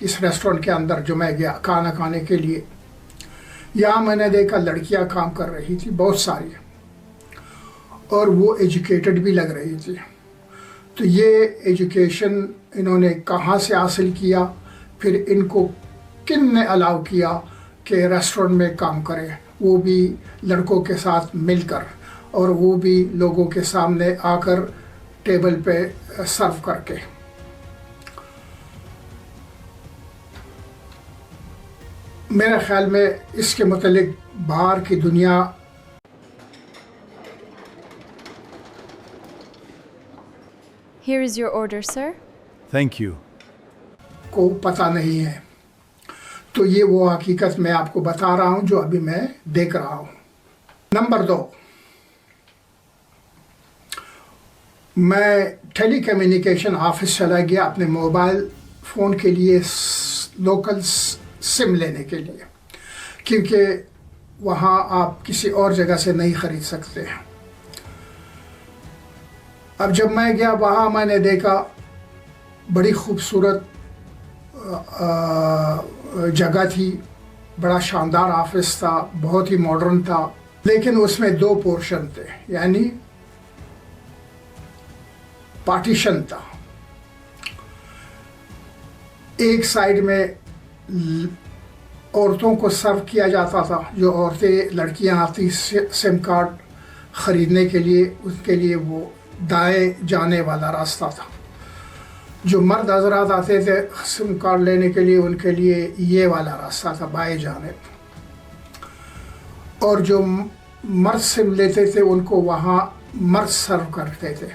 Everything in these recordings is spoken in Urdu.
اس ریسٹورنٹ کے اندر جو میں گیا کھانا کھانے کے لیے. یہاں میں نے دیکھا لڑکیاں کام کر رہی تھی بہت ساری, اور وہ ایجوکیٹڈ بھی لگ رہی تھی. تو یہ ایجوکیشن انہوں نے کہاں سے حاصل کیا, پھر ان کو کن نے الاؤ کیا کہ ریسٹورنٹ میں کام کرے, وہ بھی لڑکوں کے ساتھ مل کر, اور وہ بھی لوگوں کے سامنے آ کر ٹیبل پہ سرو کر کے. میرے خیال میں اس کے متعلق باہر کی دنیا Here is your order, sir. Thank you. کو پتہ نہیں ہے. تو یہ وہ حقیقت میں آپ کو بتا رہا ہوں جو ابھی میں دیکھ رہا ہوں. نمبر 2, میں ٹیلی کمیونیکیشن آفس چلا گیا اپنے موبائل فون کے لیے لوکل سم لینے کے لیے, کیونکہ وہاں آپ کسی اور جگہ سے نہیں خرید سکتے ہیں. اب جب میں گیا وہاں میں نے دیکھا بڑی خوبصورت جگہ تھی, بڑا شاندار آفس تھا, بہت ہی ماڈرن تھا, لیکن اس میں 2 پورشن تھے, یعنی پارٹیشن تھا. ایک سائڈ میں عورتوں کو سرو کیا جاتا تھا, جو عورتیں لڑکیاں آتی سم کارڈ خریدنے کے لیے, اس کے لیے وہ دائیں جانے والا راستہ تھا. جو مرد حضرات آتے تھے سم کارڈ لینے کے لیے, ان کے لیے یہ والا راستہ تھا بائیں جانب. اور جو مرد سم لیتے تھے ان کو وہاں مرد سرو کرتے تھے,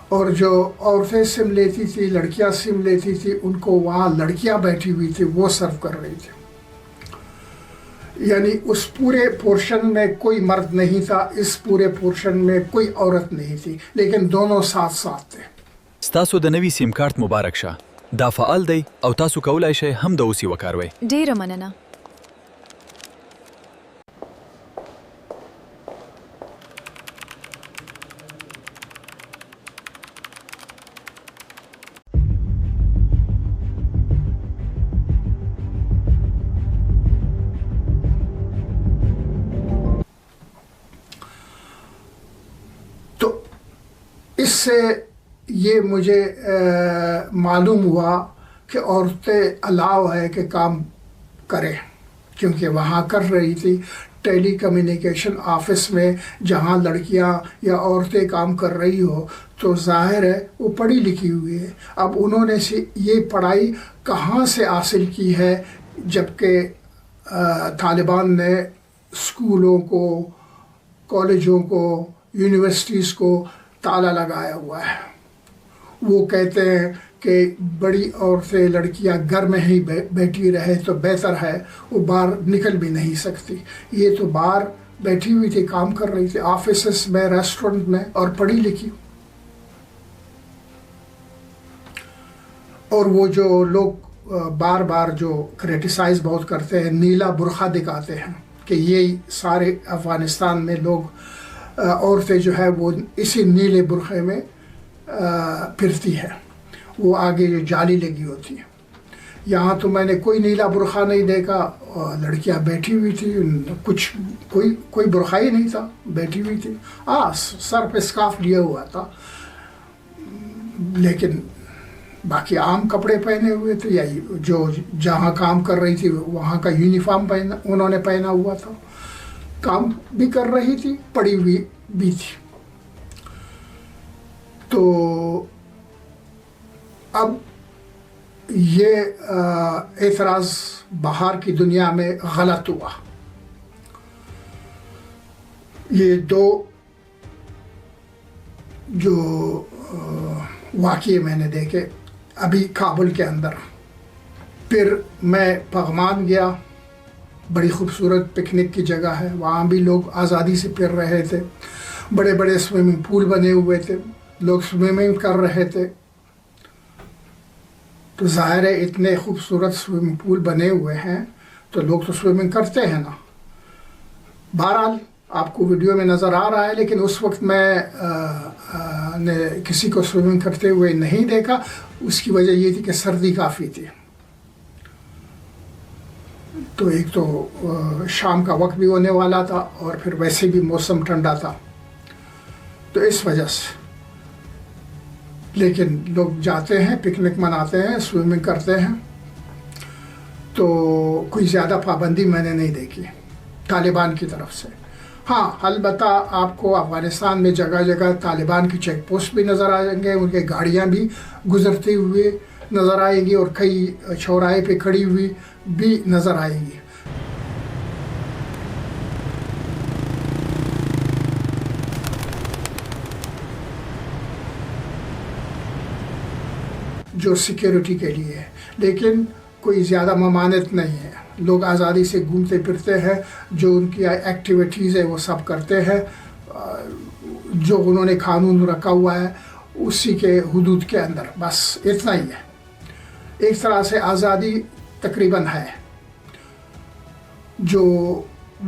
اور جو عورتیں سم لیتی تھی, لڑکیاں سم لیتی تھی, ان کو وہاں لڑکیاں بیٹھی ہوئی تھی وہ سرو کر رہی تھی. یعنی اس پورے پورشن میں کوئی مرد نہیں تھا, اس پورے پورشن میں کوئی عورت نہیں تھی, لیکن دونوں ساتھ ساتھ تھے. ستاسو د نوي سیم کارت مبارک شه. دا فعال دی او تاسو کولای شئ هم د اوسې وکاروئ. ډیره مننه. تو اس سے یہ مجھے معلوم ہوا کہ عورتیں الاؤ ہے کہ کام کریں, کیونکہ وہاں کر رہی تھی ٹیلی کمیونیکیشن آفس میں, جہاں لڑکیاں یا عورتیں کام کر رہی ہو تو ظاہر ہے وہ پڑھی لکھی ہوئی ہے. اب انہوں نے یہ پڑھائی کہاں سے حاصل کی ہے, جبکہ طالبان نے اسکولوں کو, کالجوں کو, یونیورسٹیز کو تالا لگایا ہوا ہے. وہ کہتے ہیں کہ بڑی عورتیں لڑکیاں گھر میں ہی بیٹھی رہے تو بہتر ہے, وہ باہر نکل بھی نہیں سکتی. یہ تو باہر بیٹھی ہوئی تھی, کام کر رہی تھی آفیسز میں, ریسٹورنٹ میں, اور پڑھی لکھی. اور وہ جو لوگ بار بار جو کریٹیسائز بہت کرتے ہیں, نیلا برقع دکھاتے ہیں کہ یہ سارے افغانستان میں لوگ عورتیں جو ہے وہ اسی نیلے برقعے میں پھرتی ہے, وہ آگے جو جالی لگی ہوتی ہے. یہاں تو میں نے کوئی نیلا برقع نہیں دیکھا, لڑکیاں بیٹھی ہوئی تھی, کچھ کوئی برقع ہی نہیں تھا, بیٹھی ہوئی تھی. سر پہ اسکارف لیا ہوا تھا, لیکن باقی عام کپڑے پہنے ہوئے تھے, یا جو جہاں کام کر رہی تھی وہاں کا یونیفارم انہوں نے پہنا ہوا تھا. کام بھی کر رہی تھی, پڑھی ہوئی بھی تھی. تو اب یہ اعتراض باہر کی دنیا میں غلط ہوا. یہ 2 جو واقعے میں نے دیکھے ابھی کابل کے اندر. پھر میں پغمان گیا, بڑی خوبصورت پکنک کی جگہ ہے, وہاں بھی لوگ آزادی سے پھر رہے تھے. بڑے بڑے سوئمنگ پول بنے ہوئے تھے, لوگ سوئمنگ کر رہے تھے. تو ظاہر ہے اتنے خوبصورت سوئمنگ پول بنے ہوئے ہیں تو لوگ تو سوئمنگ کرتے ہیں نا. بہرحال آپ کو ویڈیو میں نظر آ رہا ہے, لیکن اس وقت میں نے کسی کو سوئمنگ کرتے ہوئے نہیں دیکھا. اس کی وجہ یہ تھی کہ سردی کافی تھی. تو ایک تو شام کا وقت بھی ہونے والا تھا اور پھر ویسے بھی موسم ٹھنڈا تھا، تو اس وجہ سے لیکن لوگ جاتے ہیں، پکنک مناتے ہیں، سوئمنگ کرتے ہیں، تو کوئی زیادہ پابندی میں نے نہیں دیکھی طالبان کی طرف سے۔ ہاں البتہ آپ کو افغانستان میں جگہ جگہ طالبان کی چیک پوسٹ بھی نظر آئیں گے، ان کے گاڑیاں بھی گزرتے ہوئے نظر آئیں گی اور کئی چوراہے پہ کھڑی ہوئی بھی نظر آئیں گی۔ جو سیکیورٹی کے لیے ہے، لیکن کوئی زیادہ ممانعت نہیں ہے، لوگ آزادی سے گھومتے پھرتے ہیں، جو ان کی ایکٹیویٹیز ہے وہ سب کرتے ہیں، جو انہوں نے قانون رکھا ہوا ہے اسی کے حدود کے اندر، بس اتنا ہی ہے۔ ایک طرح سے آزادی تقریباً ہے، جو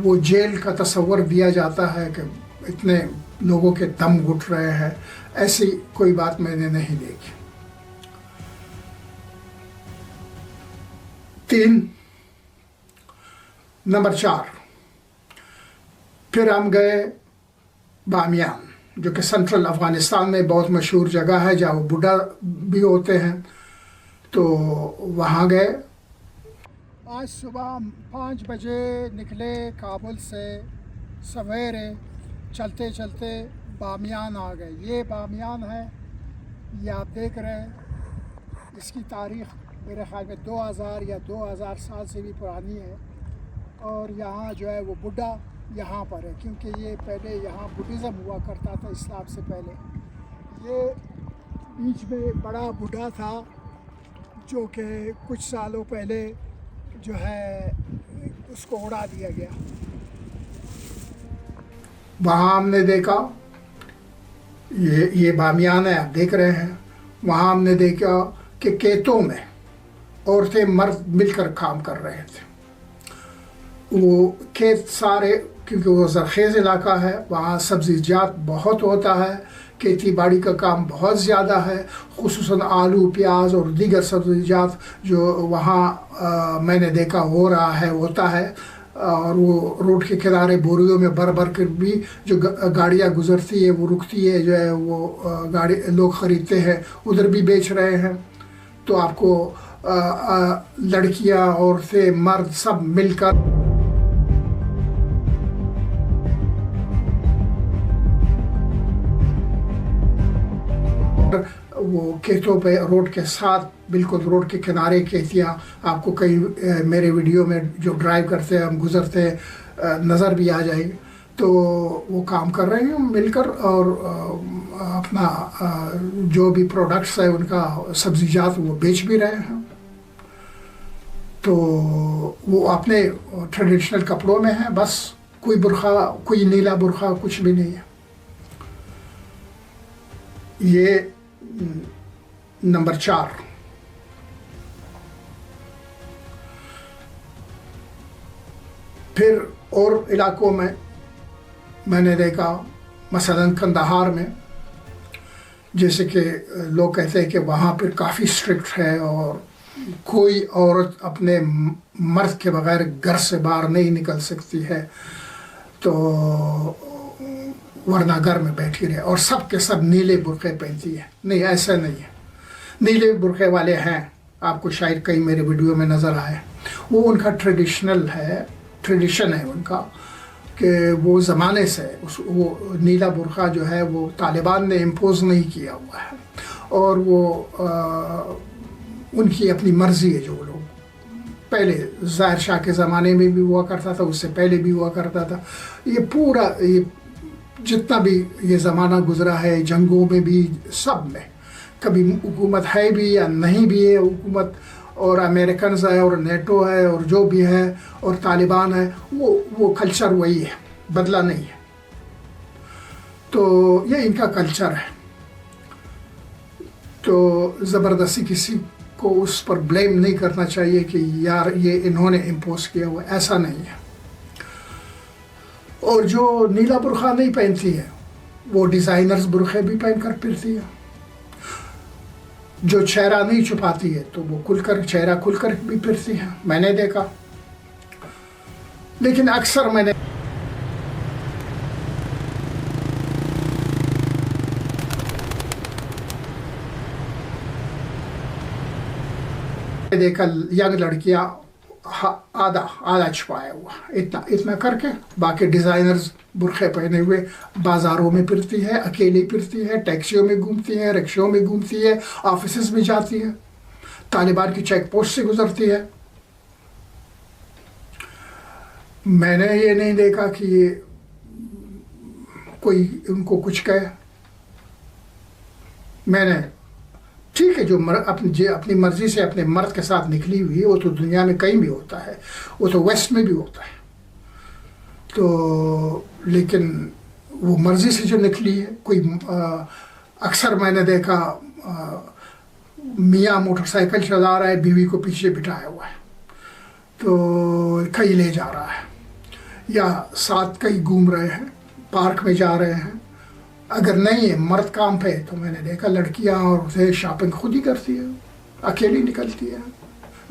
وہ جیل کا تصور دیا جاتا ہے کہ اتنے لوگوں کے دم گھٹ رہے ہیں، ایسی کوئی بات میں نے نہیں دیکھی۔ 3 نمبر 4 پھر ہم گئے بامیان، جو کہ سنٹرل افغانستان میں بہت مشہور جگہ ہے، جہاں وہ بڈھا بھی ہوتے ہیں، تو وہاں گئے۔ آج صبح 5 بجے نکلے کابل سے، سویرے چلتے چلتے بامیان آ گئے۔ یہ بامیان ہے، یہ آپ دیکھ رہے ہیں، اس کی تاریخ میرے خیال میں 2000 یا 2000 سال سے بھی پرانی ہے، اور یہاں جو ہے وہ بڈھا یہاں پر ہے، کیونکہ یہ پہلے یہاں بدھزم ہوا کرتا تھا اسلام سے پہلے۔ یہ بیچ میں بڑا بڈھا تھا جو کہ کچھ سالوں پہلے جو ہے اس کو اڑا دیا گیا۔ وہاں ہم نے دیکھا، یہ بامیان ہے آپ دیکھ رہے ہیں، وہاں ہم نے دیکھا کہ کھیتوں میں عورتیں مرد مل کر کام کر رہے تھے۔ وہ کھیت سارے، کیونکہ وہ زرخیز علاقہ ہے، وہاں سبزی جات بہت ہوتا ہے، کھیتی باڑی کا کام بہت زیادہ ہے، خصوصاً آلو، پیاز اور دیگر سبزی جات جو وہاں میں نے دیکھا ہو رہا ہے، ہوتا ہے، اور وہ روڈ کے کنارے بوریوں میں بھر بھر کر بھی جو گاڑیاں گزرتی ہے وہ رکتی ہے، جو ہے وہ گاڑی لوگ خریدتے ہیں، ادھر بھی بیچ رہے ہیں۔ تو آپ کو لڑکیاں، عورتیں، مرد سب مل کر وہ کھیتوں پہ روڈ کے ساتھ، بالکل روڈ کے کنارے کھیتیاں، آپ کو کئی میرے ویڈیو میں جو ڈرائیو کرتے ہیں ہم گزرتے نظر بھی آ جائے گی، تو وہ کام کر رہے ہیں مل کر، اور اپنا جو بھی پروڈکٹس ہے ان کا سبزیجات وہ بیچ بھی رہے ہیں۔ تو وہ اپنے ٹریڈیشنل کپڑوں میں ہیں، بس کوئی برقع، کوئی نیلا برقع کچھ بھی نہیں ہے۔ یہ نمبر 4۔ پھر اور علاقوں میں نے دیکھا، مثلاً قندھار میں، جیسے کہ لوگ کہتے ہیں کہ وہاں پھر کافی اسٹرکٹ ہے اور کوئی عورت اپنے مرد کے بغیر گھر سے باہر نہیں نکل سکتی ہے، تو ورنہ گھر میں بیٹھی رہے، اور سب کے سب نیلے برقعے پہنتی ہے۔ نہیں، ایسا نہیں ہے، نیلے برقعے والے ہیں، آپ کو شاید کئی میرے ویڈیو میں نظر آئے، وہ ان کا ٹریڈیشن ہے ان کا، کہ وہ زمانے سے وہ نیلا برقع جو ہے وہ طالبان نے امپوز نہیں کیا ہوا ہے، اور وہ ان کی اپنی مرضی ہے، جو لوگ پہلے ظاہر شاہ کے زمانے میں بھی ہوا کرتا تھا، اس سے پہلے بھی ہوا کرتا تھا، یہ پورا یہ جتنا بھی یہ زمانہ گزرا ہے، جنگوں میں بھی، سب میں کبھی حکومت ہے بھی یا نہیں بھی ہے حکومت، اور امریکنز ہے اور نیٹو ہے اور جو بھی ہے اور طالبان ہے، وہ کلچر وہی ہے، بدلا نہیں ہے۔ تو یہ ان کا کلچر ہے، تو زبردستی کسی کو اس پر بلیم نہیں کرنا چاہیے کہ یار یہ انہوں نے امپوز کیا ہوا، ایسا نہیں ہے۔ اور جو نیلا برقع نہیں پہنتی ہے وہ ڈیزائنرز برقعے بھی پہن کر پھرتی ہے، جو چہرہ نہیں چھپاتی ہے تو وہ چہرہ کھل کر بھی پھرتی ہے، میں نے دیکھا۔ لیکن اکثر میں نے دیکھا ینگ لڑکیاں آدھا چھپایا ہوا اتنا کر کے، باقی ڈیزائنرز برقعے پہنے ہوئے بازاروں میں پھرتی ہے، اکیلی پھرتی ہے، ٹیکسیوں میں گھومتی ہے، رکشوں میں گھومتی ہے، آفیسز میں جاتی ہے، طالبان کی چیک پوسٹ سے گزرتی ہے۔ میں نے یہ نہیں دیکھا کہ یہ کوئی ان کو کچھ کہے۔ میں نے ٹھیک ہے، جو اپنی مرضی سے اپنے مرد کے ساتھ نکلی ہوئی وہ تو دنیا میں کہیں بھی ہوتا ہے، وہ تو ویسٹ میں بھی ہوتا ہے، تو لیکن وہ مرضی سے جو نکلی ہے، کوئی اکثر میں نے دیکھا میاں موٹر سائیکل چلا رہا ہے، بیوی کو پیچھے بٹھایا ہوا ہے، تو کہیں لے جا رہا ہے، یا ساتھ کہیں گھوم رہے ہیں، پارک میں جا رہے ہیں۔ اگر نہیں ہے مرد کام پہ تو میں نے دیکھا لڑکیاں اور اسے شاپنگ خود ہی کرتی ہے، اکیلی نکلتی ہے،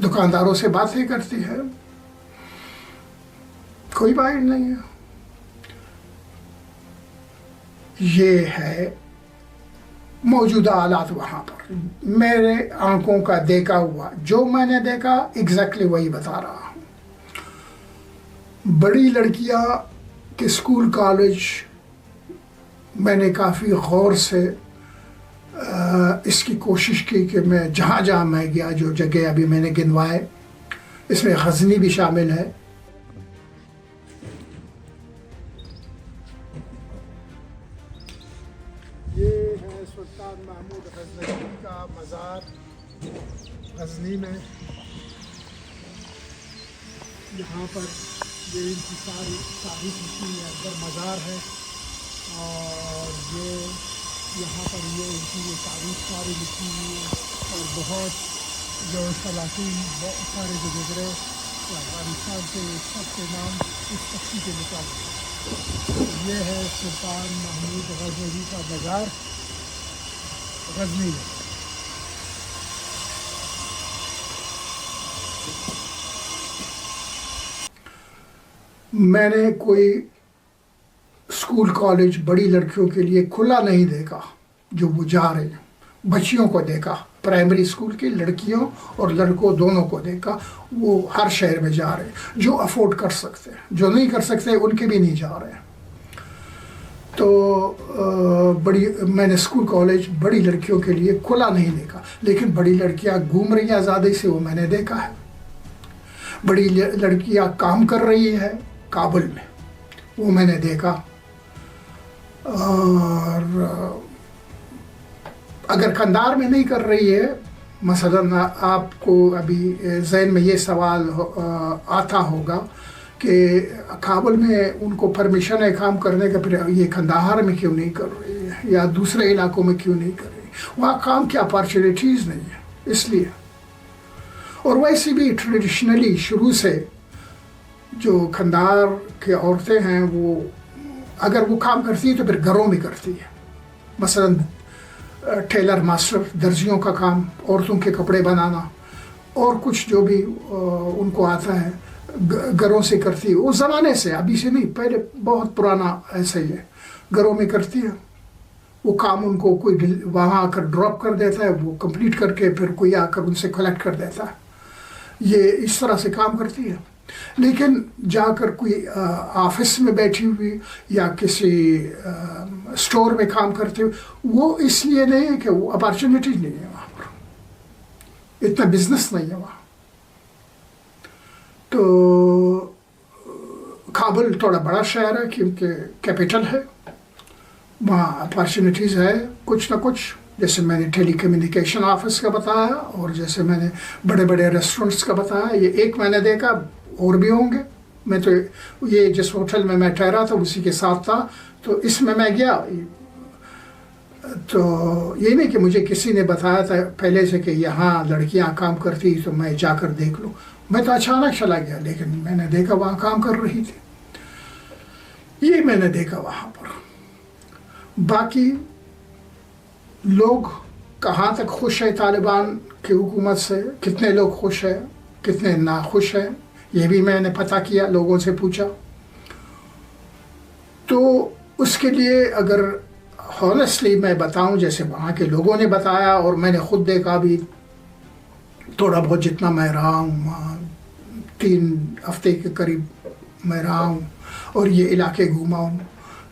دکانداروں سے باتیں کرتی ہے، کوئی باہر نہیں ہے۔ یہ ہے موجودہ حالات وہاں پر، میرے آنکھوں کا دیکھا ہوا، جو میں نے دیکھا ایگزیکٹلی وہی بتا رہا ہوں۔ بڑی لڑکیاں کے اسکول کالج میں نے کافی غور سے اس کی کوشش کی کہ میں جہاں میں گیا، جو جگہ ابھی میں نے گنوائے، اس میں غزنی بھی شامل ہے۔ یہ ہے سلطان محمود غزنوی کا مزار غزنی میں۔ یہاں پر یہ ان کی ساری تاریخ لکھی ہے، اندر مزار ہے، اور یہاں پر یہ ان کی یہ تاریخ ساری لکھی ہوئی ہے، اور بہت جو سلاطین بہت سارے جو گزرے افغانستان کے، سب کے نام اس تختی کے مطابق۔ یہ ہے سلطان محمود غزنوی کا مزار غزنی میں۔ میں نے کوئی اسکول کالج بڑی لڑکیوں کے لیے کھلا نہیں دیکھا جو وہ جا رہے ہیں، بچیوں کو دیکھا، پرائمری اسکول کی لڑکیوں اور لڑکوں دونوں کو دیکھا، وہ ہر شہر میں جا رہے ہیں، جو افورڈ کر سکتے ہیں، جو نہیں کر سکتے ان کے بھی نہیں جا رہے ہیں۔ تو میں نے اسکول کالج بڑی لڑکیوں کے لیے کھلا نہیں دیکھا، لیکن بڑی لڑکیاں گھوم رہی ہیں آزادی سے، وہ میں نے دیکھا ہے۔ بڑی لڑکیاں کام کر رہی ہے کابل میں، وہ میں نے دیکھا۔ اور اگر قندھار میں نہیں کر رہی ہے، مثلاً آپ کو ابھی ذہن میں یہ سوال آتا ہوگا کہ کابل میں ان کو پرمیشن ہے کام کرنے کا، پھر یہ قندھار میں کیوں نہیں کر رہی ہے، یا دوسرے علاقوں میں کیوں نہیں کر رہی ہے؟ وہاں کام کی اپارچونیٹیز نہیں ہے، اس لیے۔ اور ویسے بھی ٹریڈیشنلی شروع سے جو قندھار کی عورتیں ہیں، وہ اگر وہ کام کرتی ہے تو پھر گھروں میں کرتی ہے، مثلاً ٹیلر ماسٹر، درزیوں کا کام، عورتوں کے کپڑے بنانا، اور کچھ جو بھی ان کو آتا ہے گھروں سے کرتی ہے۔ اس زمانے سے، ابھی سے نہیں، پہلے بہت پرانا ایسا ہی ہے، گھروں میں کرتی ہے۔ وہ کام ان کو کوئی وہاں آ کر ڈراپ کر دیتا ہے، وہ کمپلیٹ کر کے پھر کوئی آ کر ان سے کلیکٹ کر دیتا ہے، یہ اس طرح سے کام کرتی ہے۔ لیکن جا کر کوئی آفس میں بیٹھی ہوئی یا کسی اسٹور میں کام کرتے ہوئے، وہ اس لیے نہیں ہے کہ وہ اپارچونیٹی نہیں ہے وہاں پر، اتنا بزنس نہیں ہے وہاں۔ تو کابل تھوڑا بڑا شہر ہے کیونکہ کیپٹل ہے، وہاں اپارچونیٹیز ہے کچھ نہ کچھ، جیسے میں نے ٹیلی کمیونیکیشن آفس کا بتایا، اور جیسے میں نے بڑے بڑے ریسٹورنٹس کا بتایا۔ یہ ایک میں نے دیکھا، اور بھی ہوں گے۔ میں تو یہ جس ہوٹل میں ٹھہرا تھا اسی کے ساتھ تھا، تو اس میں گیا، تو یہ نہیں کہ مجھے کسی نے بتایا تھا پہلے سے کہ یہاں لڑکیاں کام کرتی تو میں جا کر دیکھ لوں، میں تو اچانک چلا گیا، لیکن میں نے دیکھا وہاں کام کر رہی تھی، یہ میں نے دیکھا وہاں پر۔ باقی لوگ کہاں تک خوش ہیں طالبان کی حکومت سے، کتنے لوگ خوش ہیں، کتنے ناخوش ہیں، یہ بھی میں نے پتہ کیا، لوگوں سے پوچھا. تو اس کے لیے اگر ہانیسٹلی میں بتاؤں، جیسے وہاں کے لوگوں نے بتایا اور میں نے خود دیکھا بھی تھوڑا بہت جتنا میں رہا ہوں وہاں، 3 ہفتے کے قریب میں رہا ہوں اور یہ علاقے گھوما ہوں،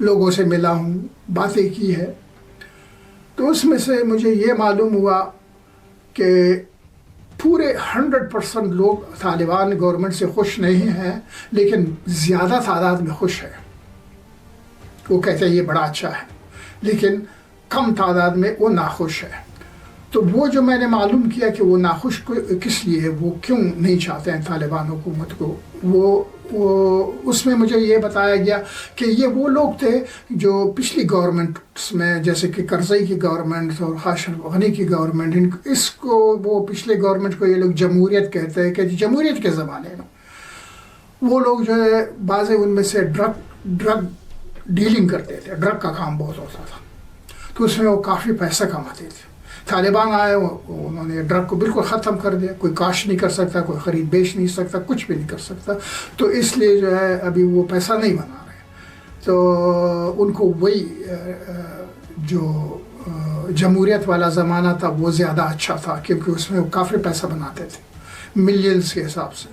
لوگوں سے ملا ہوں، باتیں کی ہے. تو اس میں سے مجھے یہ معلوم ہوا کہ پورے 100% لوگ طالبان گورنمنٹ سے خوش نہیں ہیں، لیکن زیادہ تعداد میں خوش ہے. وہ کہتے ہیں یہ بڑا اچھا ہے، لیکن کم تعداد میں وہ ناخوش ہے. تو وہ جو میں نے معلوم کیا کہ وہ ناخوش کس لیے، وہ کیوں نہیں چاہتے ہیں طالبان حکومت کو، وہ اس میں مجھے یہ بتایا گیا کہ یہ وہ لوگ تھے جو پچھلی گورنمنٹس میں، جیسے کہ کرزئی کی گورنمنٹ اور اشرف غنی کی گورنمنٹ، اس کو وہ پچھلے گورنمنٹ کو یہ لوگ جمہوریت کہتے ہیں، کہ جمہوریت کے زمانے میں وہ لوگ جو ہے بعض ان میں سے ڈرگ ڈیلنگ کرتے تھے، ڈرگ کا کام بہت ہوتا تھا، تو اس میں وہ کافی پیسہ کماتے تھے. طالبان آئے، انہوں نے ڈرگ کو بالکل ختم کر دیا، کوئی کاشت نہیں کر سکتا، کوئی خرید بیچ نہیں سکتا، کچھ بھی نہیں کر سکتا. تو اس لیے جو ہے ابھی وہ پیسہ نہیں بنا رہے. تو ان کو وہی جو جمہوریت والا زمانہ تھا وہ زیادہ اچھا تھا، کیونکہ اس میں وہ کافی پیسہ بناتے تھے ملینز کے حساب سے.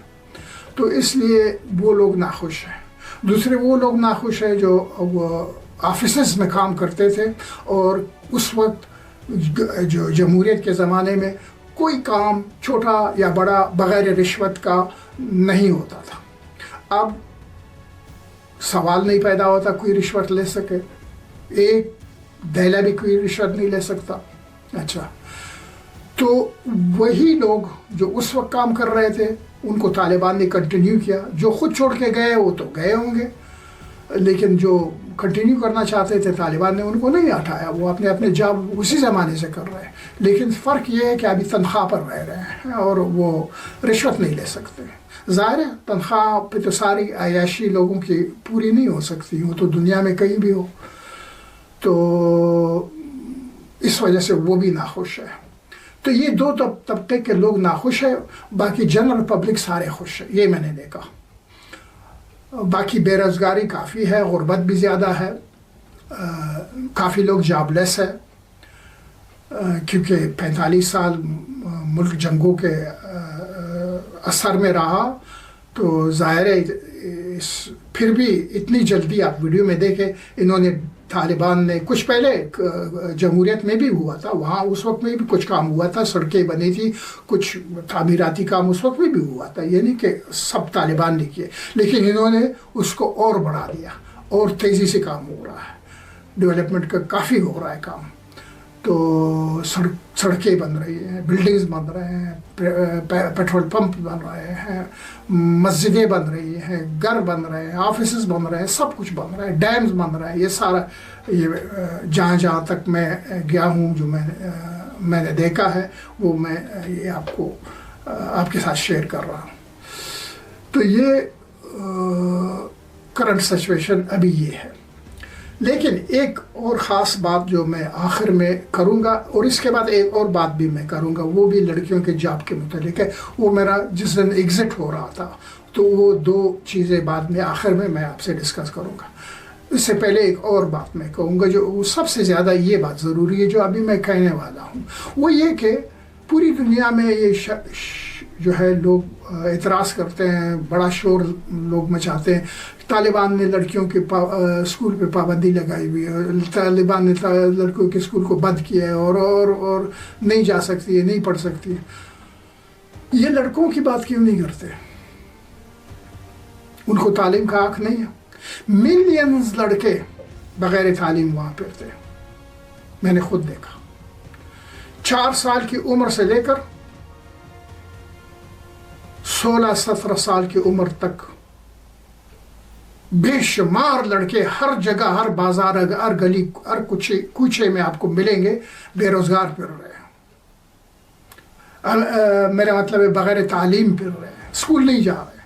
تو اس لیے وہ لوگ ناخوش ہیں. دوسرے وہ لوگ ناخوش ہیں جو آفیسز میں کام کرتے تھے، اور اس وقت جو جمہوریت کے زمانے میں کوئی کام چھوٹا یا بڑا بغیر رشوت کا نہیں ہوتا تھا. اب سوال نہیں پیدا ہوتا کوئی رشوت لے سکے، ایک دہلا بھی کوئی رشوت نہیں لے سکتا. اچھا، تو وہی لوگ جو اس وقت کام کر رہے تھے ان کو طالبان نے کنٹینیو کیا. جو خود چھوڑ کے گئے وہ تو گئے ہوں گے، لیکن جو کنٹینیو کرنا چاہتے تھے طالبان نے ان کو نہیں ہٹایا، وہ اپنے جاب اسی زمانے سے کر رہے ہیں. لیکن فرق یہ ہے کہ ابھی تنخواہ پر رہ رہے ہیں اور وہ رشوت نہیں لے سکتے. ظاہر ہے تنخواہ پہ تو ساری عیاشی لوگوں کی پوری نہیں ہو سکتی، وہ تو دنیا میں کہیں بھی ہو. تو اس وجہ سے وہ بھی ناخوش ہے. تو یہ 2 طبقے کے لوگ ناخوش ہیں، باقی جنرل پبلک سارے خوش ہیں. یہ میں نے دیکھا. باقی بے روزگاری کافی ہے، غربت بھی زیادہ ہے، کافی لوگ جاب لیس ہے، کیونکہ 45 سال ملک جنگوں کے اثر میں رہا. تو ظاہر ہے پھر بھی اتنی جلدی آپ ویڈیو میں دیکھیں، انہوں نے طالبان نے کچھ پہلے جمہوریت میں بھی ہوا تھا، وہاں اس وقت میں بھی کچھ کام ہوا تھا، سڑکیں بنی تھی، کچھ تعمیراتی کام اس وقت میں بھی ہوا تھا. یہ نہیں کہ سب طالبان نے کیے، لیکن انہوں نے اس کو اور بڑھا دیا اور تیزی سے کام ہو رہا ہے، ڈیولپمنٹ کا کافی ہو رہا ہے کام. تو سڑکیں بن رہی ہیں، بلڈنگز بن رہے ہیں، پیٹرول پمپ بن رہے ہیں، مسجدیں بن رہی ہیں، گھر بن رہے ہیں، آفیسز بن رہے ہیں، سب کچھ بن رہا ہے، ڈیمز بن رہا ہے. یہ سارا یہ جہاں تک میں گیا ہوں، جو میں نے دیکھا ہے، وہ میں یہ آپ کے ساتھ شیئر کر رہا ہوں. تو یہ کرنٹ سچویشن ابھی یہ ہے. لیکن ایک اور خاص بات جو میں آخر میں کروں گا، اور اس کے بعد ایک اور بات بھی میں کروں گا، وہ بھی لڑکیوں کے جاب کے متعلق ہے. وہ میرا جس دن ایگزٹ ہو رہا تھا، تو وہ 2 چیزیں بعد میں آخر میں آپ سے ڈسکس کروں گا. اس سے پہلے ایک اور بات میں کہوں گا، جو سب سے زیادہ یہ بات ضروری ہے جو ابھی میں کہنے والا ہوں، وہ یہ کہ پوری دنیا میں یہ جو ہے لوگ اعتراض کرتے ہیں، بڑا شور لوگ مچاتے ہیں. طالبان نے لڑکیوں کے اسکول پہ پابندی لگائی ہوئی ہے، طالبان نے لڑکیوں کے اسکول کو بند کیا ہے، اور نہیں جا سکتی ہے، نہیں پڑھ سکتی ہے. یہ لڑکوں کی بات کیوں نہیں کرتے؟ ان کو تعلیم کا حق نہیں ہے. ملینز لڑکے بغیر تعلیم وہاں پھرتے ہیں، میں نے خود دیکھا. 4 سال کی عمر سے لے کر 16-17 سال کی عمر تک بے شمار لڑکے ہر جگہ، ہر بازار، ہر گلی، ہر کوچے میں آپ کو ملیں گے، بے روزگار پھر رہے ہیں. میرا مطلب ہے بغیر تعلیم پھر رہے ہیں، اسکول نہیں جا رہے،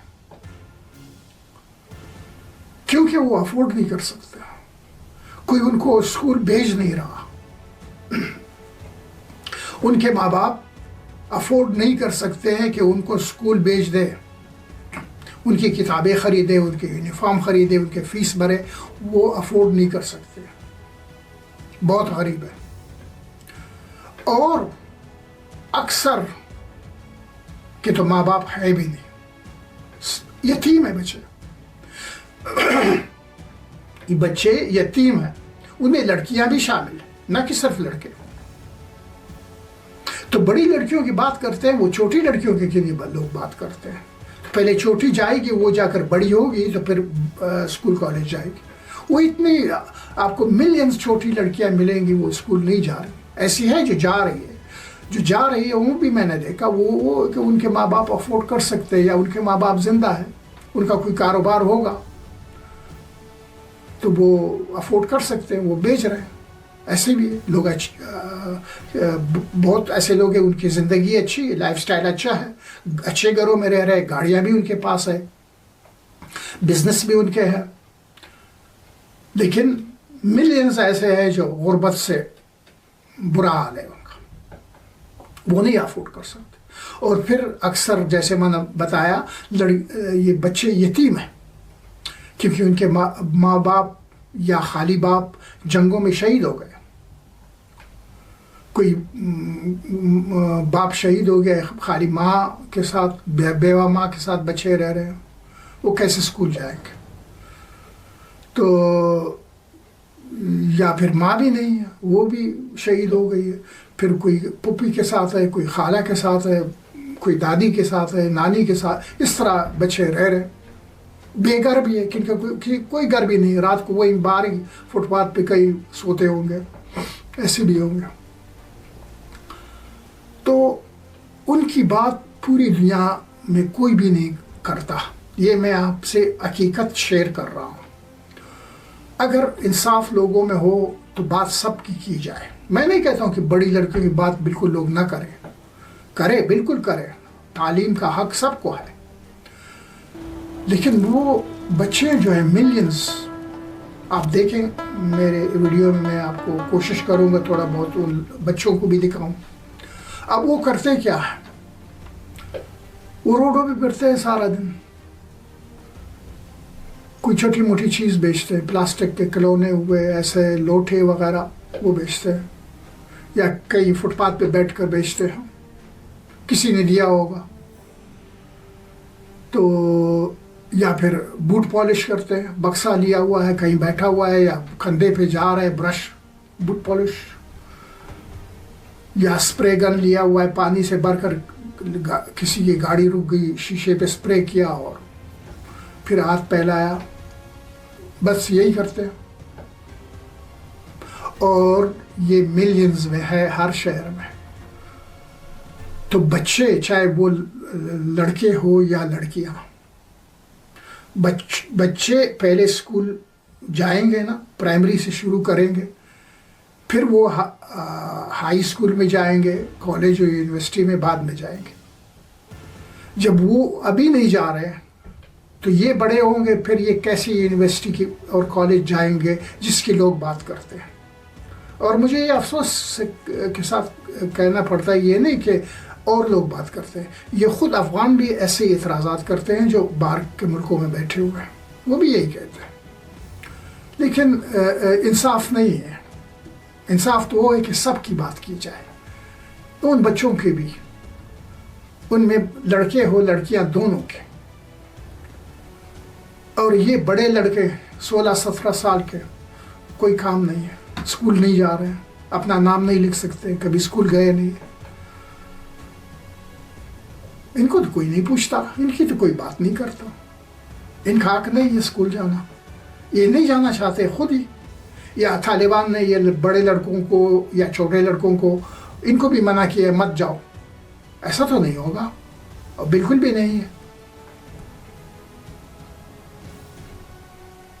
کیونکہ وہ افورڈ نہیں کر سکتے، کوئی ان کو اسکول بھیج نہیں رہا. ان کے ماں باپ افورڈ نہیں کر سکتے ہیں کہ ان کو اسکول بھیج دے. ان کی کتابیں خریدے، ان کے یونیفارم خریدے، ان کے فیس بھرے، وہ افورڈ نہیں کر سکتے، بہت غریب ہے۔ اور اکثر کہ تو ماں باپ ہے بھی نہیں، یتیم ہے بچے، یہ بچے یتیم ہیں، ان میں لڑکیاں بھی شامل ہیں، نہ کہ صرف لڑکے۔ تو بڑی لڑکیوں کی بات کرتے ہیں، وہ چھوٹی لڑکیوں کے لیے لوگ بات کرتے ہیں۔ پہلے چھوٹی جائے گی، وہ جا کر بڑی ہوگی تو پھر اسکول کالج جائے گی۔ وہ اتنی آپ کو ملینز چھوٹی لڑکیاں ملیں گی وہ اسکول نہیں جا رہی، ایسی ہے جو جا رہی ہے، جو جا رہی ہے وہ بھی میں نے دیکھا، وہ کہ ان کے ماں باپ افورڈ کر سکتے ہیں یا ان کے ماں باپ زندہ ہیں، ان کا کوئی کاروبار ہوگا تو وہ افورڈ کر سکتے ہیں، وہ بیچ رہے ہیں۔ ایسے بھی لوگ بہت ایسے لوگ ہیں، ان کی زندگی اچھی ہے، لائف سٹائل اچھا ہے، اچھے گھروں میں رہ رہے، گاڑیاں بھی ان کے پاس ہے، بزنس بھی ان کے ہے۔ لیکن ملینز ایسے ہیں جو غربت سے برا حال ہے ان کا، وہ نہیں افورڈ کر سکتے۔ اور پھر اکثر جیسے میں نے بتایا یہ بچے یتیم ہیں کیونکہ ان کے ماں باپ یا خالی باپ جنگوں میں شہید ہو گئے، کوئی باپ شہید ہو گیا، خالی ماں کے ساتھ بیوہ ماں کے ساتھ بچے رہ رہے ہیں، وہ کیسے اسکول جائیں گے؟ تو یا پھر ماں بھی نہیں ہے، وہ بھی شہید ہو گئی ہے، پھر کوئی پھوپھی کے ساتھ ہے، کوئی خالہ کے ساتھ ہے، کوئی دادی کے ساتھ ہے، نانی کے ساتھ، اس طرح بچے رہ رہے، بے گھر بھی ہے، کن کا کوئی گھر بھی نہیں، رات کو وہی باہر ہی فٹ پاتھ پہ کئی سوتے ہوں گے، ایسے بھی ہوں گے۔ تو ان کی بات پوری دنیا میں کوئی بھی نہیں کرتا، یہ میں آپ سے حقیقت شیئر کر رہا ہوں۔ اگر انصاف لوگوں میں ہو تو بات سب کی جائے۔ میں نہیں کہتا ہوں کہ بڑی لڑکیوں کی بات بالکل لوگ نہ کرے، بالکل کرے، تعلیم کا حق سب کو ہے، لیکن وہ بچے جو ہیں ملینز، آپ دیکھیں میرے ویڈیو میں آپ کو کوشش کروں گا تھوڑا بہت ان بچوں کو بھی دکھاؤں۔ اب وہ کرتے کیا ہے؟ وہ روڈوں پہ پھرتے ہیں سارا دن، کوئی چھوٹی موٹی چیز بیچتے ہیں، پلاسٹک کے کھلونے ہوئے، ایسے لوٹے وغیرہ وہ بیچتے ہیں، یا کئی فٹ پاتھ پہ بیٹھ کر بیچتے ہیں، کسی نے دیا ہوگا تو، یا پھر بوٹ پالش کرتے ہیں، بکسا لیا ہوا ہے کہیں بیٹھا ہوا ہے یا کندھے پہ جا رہا ہے، برش بوٹ پالش، یا اسپرے گن لیا ہوا ہے، پانی سے بھر کر کسی کی گاڑی رک گئی، شیشے پہ اسپرے کیا اور پھر ہاتھ پھیلایا، بس یہی کرتے ہیں۔ اور یہ ملینز میں ہے ہر شہر میں۔ تو بچے چاہے وہ لڑکے ہو یا لڑکیاں، بچے پہلے اسکول جائیں گے نا، پرائمری سے شروع کریں گے، پھر وہ ہائی اسکول میں جائیں گے، کالج اور یونیورسٹی میں بعد میں جائیں گے۔ جب وہ ابھی نہیں جا رہے ہیں تو یہ بڑے ہوں گے، پھر یہ کیسی یونیورسٹی کی اور کالج جائیں گے جس کی لوگ بات کرتے ہیں۔ اور مجھے یہ افسوس کے ساتھ کہنا پڑتا ہے، یہ نہیں کہ اور لوگ بات کرتے ہیں، یہ خود افغان بھی ایسے اعتراضات کرتے ہیں جو باہر کے ملکوں میں بیٹھے ہوئے ہیں، وہ بھی یہی کہتے ہیں۔ لیکن انصاف نہیں ہے، انصاف تو وہ ہے کہ سب کی بات کی جائے، ان بچوں کے بھی، ان میں لڑکے ہو لڑکیاں دونوں کے۔ اور یہ بڑے لڑکے 16-17 سال کے، کوئی کام نہیں ہے، اسکول نہیں جا رہے ہیں، اپنا نام نہیں لکھ سکتے، کبھی اسکول گئے نہیں، ان کو تو کوئی نہیں پوچھتا، ان کی تو کوئی بات نہیں کرتا، ان کا حق نہیں ہے اسکول جانا، یہ نہیں جانا چاہتے خود ہی، یا طالبان نے یہ بڑے لڑکوں کو یا چھوٹے لڑکوں کو ان کو بھی منع کیا مت جاؤ، ایسا تو نہیں ہوگا، اور بالکل بھی نہیں ہے،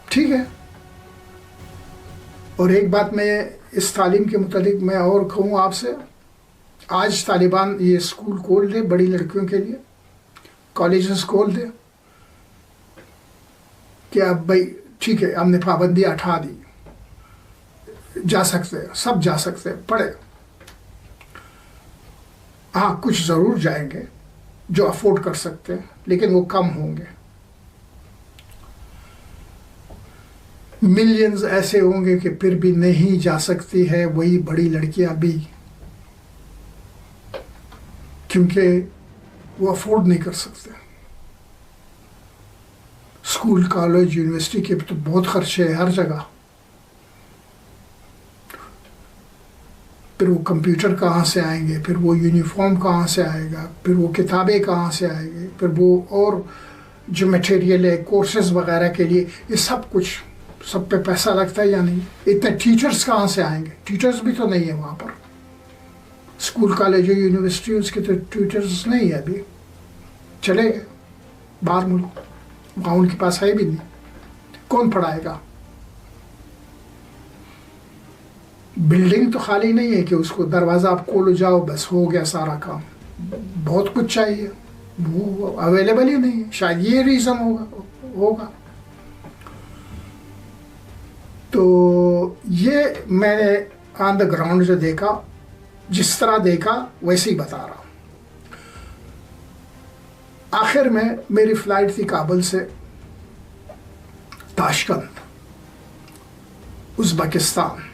ٹھیک ہے۔ اور ایک بات میں اس تعلیم کے متعلق میں اور کہوں آپ سے، آج طالبان یہ اسکول کھول دے بڑی لڑکیوں کے لیے، کالجز کھول دے کہ اب بھائی ٹھیک ہے ہم نے پابندیاں ہٹا دی، جا سکتے ہیں، سب جا سکتے ہیں، پڑھے۔ ہاں کچھ ضرور جائیں گے جو افورڈ کر سکتے ہیں، لیکن وہ کم ہوں گے، ملینز ایسے ہوں گے کہ پھر بھی نہیں جا سکتی ہے وہی بڑی لڑکیاں بھی، کیونکہ وہ افورڈ نہیں کر سکتے. اسکول کالج یونیورسٹی کے تو بہت خرچے ہیں ہر جگہ. پھر وہ کمپیوٹر کہاں سے آئیں گے، پھر وہ یونیفارم کہاں سے آئے گا، پھر وہ کتابیں کہاں سے آئیں گے، پھر وہ اور جو مٹیریل ہے کورسز وغیرہ کے لیے، یہ سب کچھ سب پہ پیسہ لگتا ہے یا نہیں. اتنے ٹیچرز کہاں سے آئیں گے؟ ٹیچرز بھی تو نہیں ہے وہاں پر. اسکول کالج یونیورسٹی اس کے تو ٹیچرز نہیں ہے ابھی، چلے گئے باہر ملک، وہاں ان کے پاس ہے بھی نہیں. کون پڑھائے گا؟ بلڈنگ تو خالی نہیں ہے کہ اس کو دروازہ آپ کھولو جاؤ بس ہو گیا سارا کام. بہت کچھ چاہیے، وہ اویلیبل ہی نہیں ہے. شاید یہ ریزن ہوگا. تو یہ میں نے آن دا گراؤنڈ جو دیکھا، جس طرح دیکھا ویسے ہی بتا رہا ہوں. آخر میں میری فلائٹ تھی کابل سے تاشکند، ازبکستان.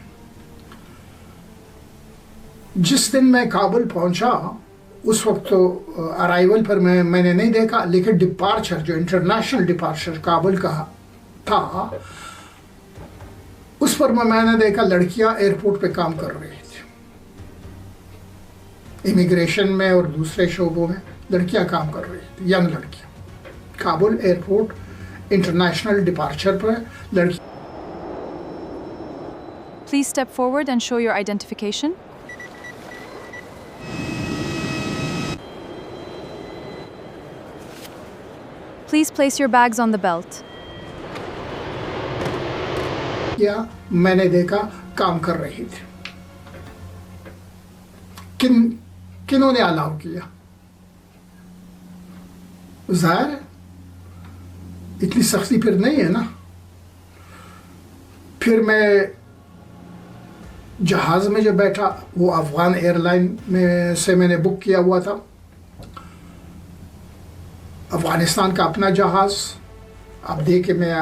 جس دن میں کابل پہنچا اس وقت تو ارائیول پر میں نے نہیں دیکھا، لیکن ڈپارچر جو انٹرنیشنل ڈپارچر کابل کا تھا اس پر میں نے دیکھا لڑکیاں ایئرپورٹ پہ کام کر رہی تھی. امیگریشن میں اور دوسرے شعبوں میں لڑکیاں کام کر رہی تھی، ینگ لڑکیاں. کابل ایئرپورٹ انٹرنیشنل ڈپارچر پر لڑکی. Please step forward and show your identification. Please place your bags on the belt. کیا میں نے دیکھا کام کر رہی تھی. کنہوں نے الاؤ کیا؟ ظاہر ہے اتنی سختی پھر نہیں ہے نا. پھر میں جہاز میں جو بیٹھا وہ افغان ایئر لائن میں سے میں نے بک کیا ہوا تھا. افغانستان کا اپنا جہاز، اب دیکھے میں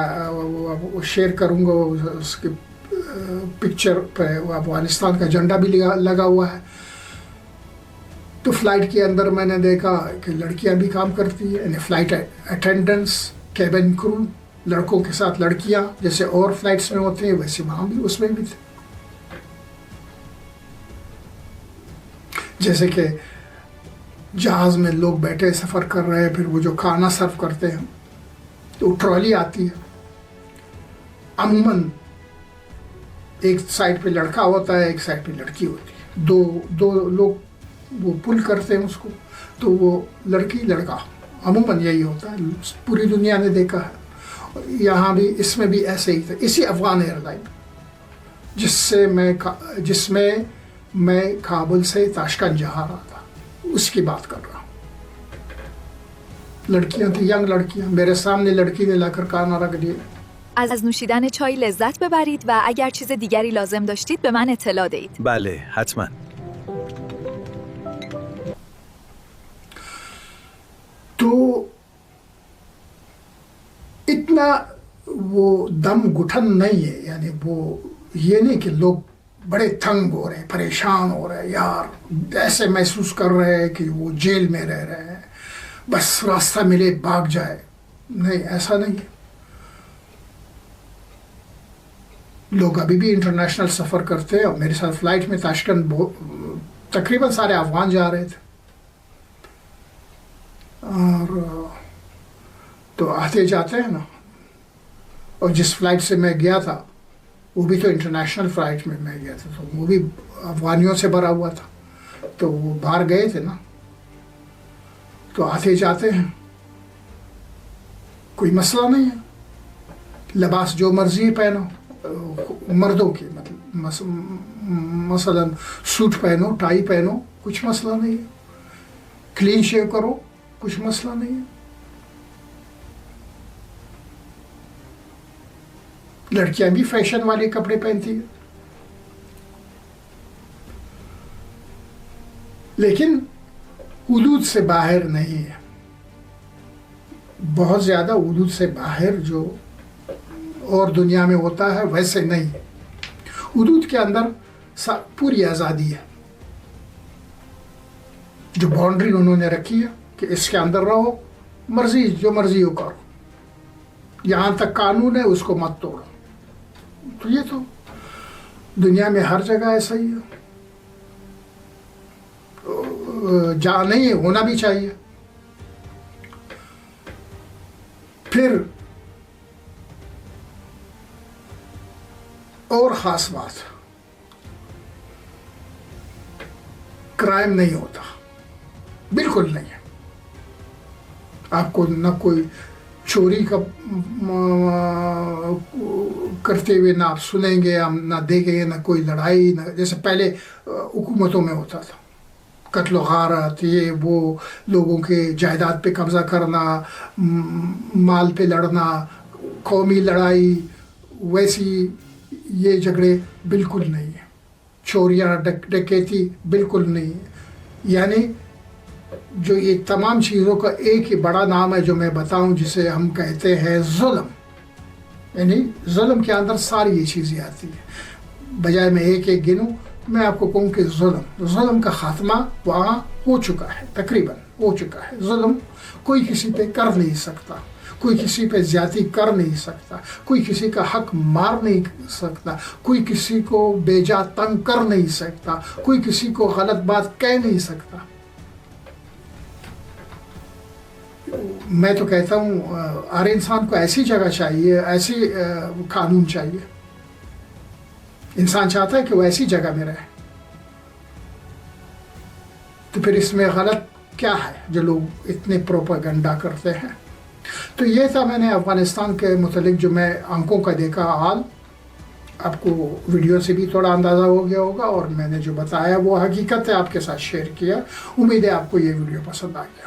شیئر کروں گا اس کے پکچر پہ، وہ افغانستان کا جھنڈا بھی لگا ہوا ہے. تو فلائٹ کے اندر میں نے دیکھا کہ لڑکیاں بھی کام کرتی ہیں، یعنی فلائٹ اٹینڈنٹس، کیبن کرو، لڑکوں کے ساتھ لڑکیاں جیسے اور فلائٹس میں ہوتے ہیں ویسے وہاں بھی اس میں بھی تھے. جیسے کہ جہاز میں لوگ بیٹھے سفر کر رہے ہیں، پھر وہ جو کھانا سرو کرتے ہیں تو ٹرالی آتی ہے. عموماً ایک سائڈ پہ لڑکا ہوتا ہے، ایک سائڈ پہ لڑکی ہوتی ہے. دو لوگ وہ پل کرتے ہیں اس کو، تو وہ لڑکی لڑکا عموماً یہی ہوتا ہے. پوری دنیا نے دیکھا ہے، یہاں بھی اس میں بھی ایسے ہی تھا. اسی افغان ایئر لائن جس میں میں کابل سے تاشکند جا رہا تھا اس کی بات کر رہا ہوں. لڑکیاں تھیں، ینگ لڑکیاں. میرے سامنے لڑکی نے لا کر کھانا رکھ دیا. از نوشیدن چای لذت ببرید و اگر چیز دیگری لازم داشتید به من اطلاع دهید. بله حتما. تو اتنا وہ دم گھٹن نہیں ہے، یعنی وہ یہ نہیں کہ لوگ بڑے تنگ ہو رہے ہیں، پریشان ہو رہے ہیں، یار ایسے محسوس کر رہے ہیں کہ وہ جیل میں رہ رہے ہیں، بس راستہ ملے بھاگ جائے. نہیں، ایسا نہیں ہے. لوگ ابھی بھی انٹرنیشنل سفر کرتے ہیں. اور میرے ساتھ فلائٹ میں تاشکند تقریباً سارے افغان جا رہے تھے. اور تو آتے جاتے ہیں نا. اور جس فلائٹ سے میں گیا تھا وہ بھی تو انٹرنیشنل فلائٹ میں گیا تھا، تو وہ بھی افغانیوں سے بھرا ہوا تھا. تو وہ باہر گئے تھے نا، تو آتے جاتے ہیں، کوئی مسئلہ نہیں ہے. لباس جو مرضی پہنو، مردوں کی مطلب مثلا سوٹ پہنو، ٹائی پہنو، کچھ مسئلہ نہیں ہے. کلین شیو کرو، کچھ مسئلہ نہیں ہے. لڑکیاں بھی فیشن والے کپڑے پہنتی ہیں. لیکن حدود سے باہر نہیں ہے، بہت زیادہ حدود سے باہر جو اور دنیا میں ہوتا ہے ویسے نہیں. حدود کے اندر پوری آزادی ہے. جو باؤنڈری انہوں نے رکھی ہے کہ اس کے اندر رہو, مرضی جو مرضی ہو کرو, یہاں تک قانون ہے اس کو مت توڑو. تو یہ تو دنیا میں ہر جگہ ایسا ہی ہے, جہاں نہیں ہے ہونا بھی چاہیے. پھر اور خاص بات, کرائم نہیں ہوتا, بالکل نہیں ہے. آپ کو نہ کوئی چوری کا کرتے ہوئے نہ آپ سنیں گے, ہم نہ دیکھیں گے, نہ کوئی لڑائی, نہ جیسے پہلے حکومتوں میں ہوتا تھا, قتل و غارت, یہ وہ, لوگوں کے جائیداد پہ قبضہ کرنا, مال پہ لڑنا, قومی لڑائی, ویسی یہ جھگڑے بالکل نہیں ہیں. چوریاں ڈکیتی بالکل نہیں ہے. یعنی جو یہ تمام چیزوں کا ایک ہی بڑا نام ہے جو میں بتاؤں, جسے ہم کہتے ہیں ظلم. یعنی ظلم کے اندر ساری یہ چیزیں آتی ہیں. بجائے میں ایک ایک گنوں, میں آپ کو کہوں کہ ظلم کا خاتمہ وہاں ہو چکا ہے, تقریباً ہو چکا ہے. ظلم کوئی کسی پہ کر نہیں سکتا, کوئی کسی پہ زیادتی کر نہیں سکتا, کوئی کسی کا حق مار نہیں سکتا, کوئی کسی کو بے جا تنگ کر نہیں سکتا, کوئی کسی کو غلط بات کہہ نہیں سکتا. میں تو کہتا ہوں ہر انسان کو ایسی جگہ چاہیے, ایسی قانون چاہیے. انسان چاہتا ہے کہ وہ ایسی جگہ میں رہے. تو پھر اس میں غلط کیا ہے جو لوگ اتنے پروپیگنڈا کرتے ہیں. تو یہ تھا میں نے افغانستان کے متعلق جو میں آنکھوں کا دیکھا حال. آپ کو ویڈیو سے بھی تھوڑا اندازہ ہو گیا ہوگا, اور میں نے جو بتایا وہ حقیقت ہے آپ کے ساتھ شیئر کیا. امید ہے آپ کو یہ ویڈیو پسند آ گیا.